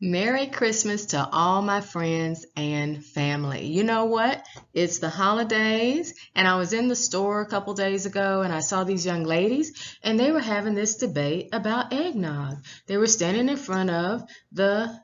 Merry Christmas to all my friends and family. You know what? It's the holidays, and I was in the store a couple days ago and I saw these young ladies and they were having this debate about eggnog. They were standing in front of the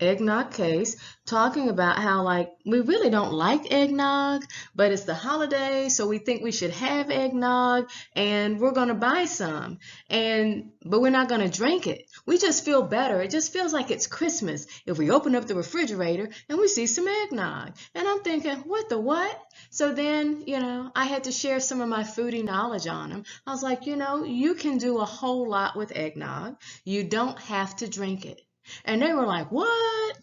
eggnog case talking about how we really don't like eggnog, but it's the holidays, so we think we should have eggnog and we're going to buy some. But we're not going to drink it. We just feel better. It just feels like it's Christmas if we open up the refrigerator and we see some eggnog. And I'm thinking, what the what? So then, I had to share some of my foodie knowledge on them. I was like, you can do a whole lot with eggnog. You don't have to drink it. And they were like, what?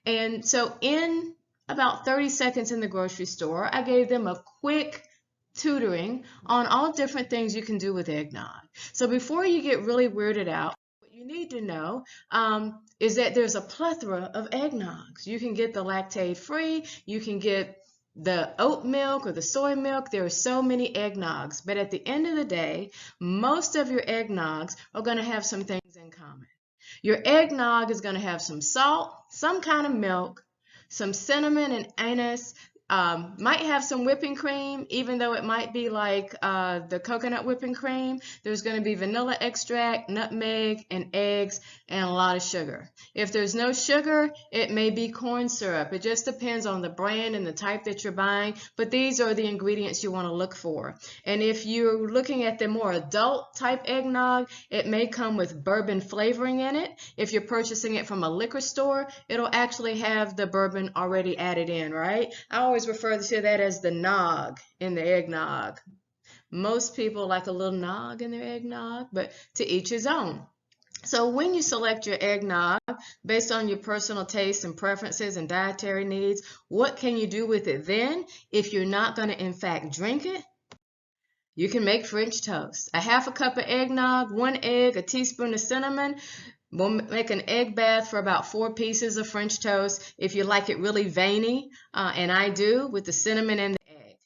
And so in about 30 seconds in the grocery store, I gave them a quick tutoring on all different things you can do with eggnog. So before you get really weirded out, what you need to know is that there's a plethora of eggnogs. You can get the lactate-free, you can get the oat milk or the soy milk. There are so many eggnogs, but at the end of the day, most of your eggnogs are going to have some things in common. Your eggnog is going to have some salt, some kind of milk, some cinnamon and anise, might have some whipping cream, even though it might be like the coconut whipping cream. There's going to be vanilla extract, nutmeg, and eggs, and a lot of sugar. If there's no sugar, it may be corn syrup. It just depends on the brand and the type that you're buying, but these are the ingredients you want to look for. And if you're looking at the more adult type eggnog, it may come with bourbon flavoring in it. If you're purchasing it from a liquor store, it'll actually have the bourbon already added in, right? I always refer to that as the nog in the eggnog. Most people like a little nog in their eggnog, but to each his own. So when you select your eggnog based on your personal tastes and preferences and dietary needs, what can you do with it then if you're not going to in fact drink it? You can make French toast. A half a cup of eggnog, 1 egg, a teaspoon of cinnamon. We'll make an egg bath for about 4 pieces of French toast if you like it really veiny, and I do, with the cinnamon and the egg.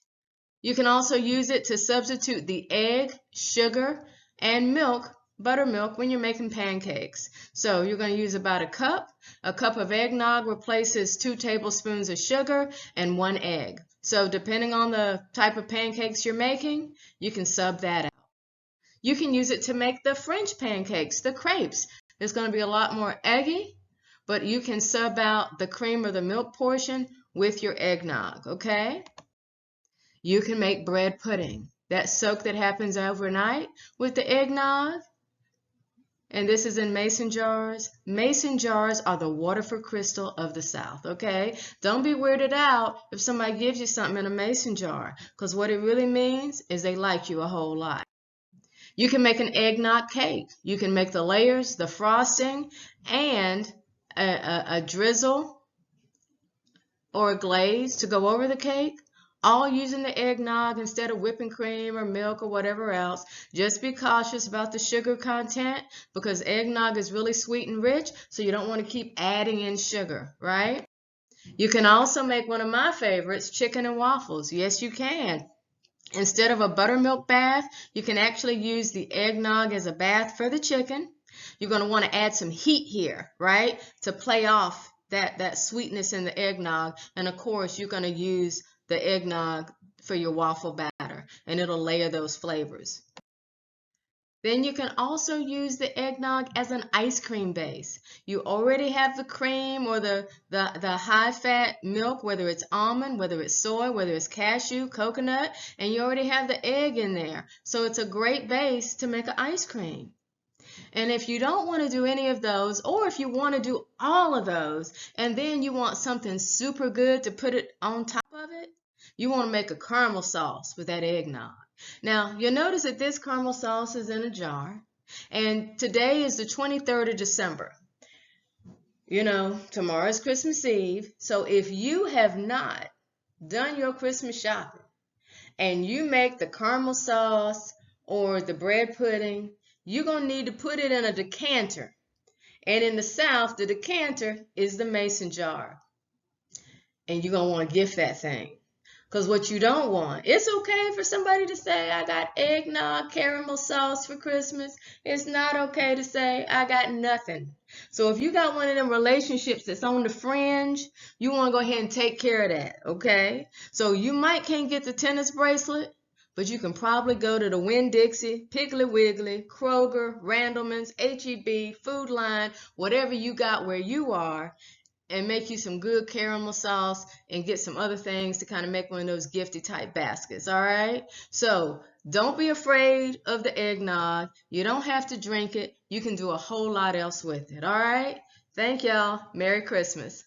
You can also use it to substitute the egg, sugar, and milk, buttermilk, when you're making pancakes. So you're going to use about a cup. A cup of eggnog replaces 2 tablespoons of sugar and 1 egg. So depending on the type of pancakes you're making, you can sub that out. You can use it to make the French pancakes, the crepes. It's going to be a lot more eggy, but you can sub out the cream or the milk portion with your eggnog, okay? You can make bread pudding. That soak that happens overnight with the eggnog, and this is in mason jars. Mason jars are the Waterford crystal of the South, okay? Don't be weirded out if somebody gives you something in a mason jar, because what it really means is they like you a whole lot. You can make an eggnog cake. You can make the layers, the frosting, and a drizzle or a glaze to go over the cake, all using the eggnog instead of whipping cream or milk or whatever else. Just be cautious about the sugar content because eggnog is really sweet and rich, so you don't want to keep adding in sugar, right? You can also make one of my favorites, chicken and waffles. Yes, you can. Instead of a buttermilk bath, you can actually use the eggnog as a bath for the chicken. You're going to want to add some heat here, right, to play off that sweetness in the eggnog. And of course, you're going to use the eggnog for your waffle batter, and it'll layer those flavors. Then you can also use the eggnog as an ice cream base. You already have the cream or the high-fat milk, whether it's almond, whether it's soy, whether it's cashew, coconut, and you already have the egg in there. So it's a great base to make an ice cream. And if you don't want to do any of those, or if you want to do all of those, and then you want something super good to put it on top of it, you want to make a caramel sauce with that eggnog. Now, you'll notice that this caramel sauce is in a jar, and today is the 23rd of December. Tomorrow is Christmas Eve, so if you have not done your Christmas shopping and you make the caramel sauce or the bread pudding, you're going to need to put it in a decanter. And in the South, the decanter is the mason jar. And you're going to want to gift that thing. Because what you don't want, it's okay for somebody to say, I got eggnog, caramel sauce for Christmas. It's not okay to say, I got nothing. So if you got one of them relationships that's on the fringe, you want to go ahead and take care of that, okay? So you might can't get the tennis bracelet, but you can probably go to the Winn-Dixie, Piggly Wiggly, Kroger, Randleman's, H-E-B, Food Line, whatever you got where you are, and make you some good caramel sauce and get some other things to kind of make one of those gifty type baskets. All right. So don't be afraid of the eggnog. You don't have to drink it. You can do a whole lot else with it. All right. Thank y'all. Merry Christmas.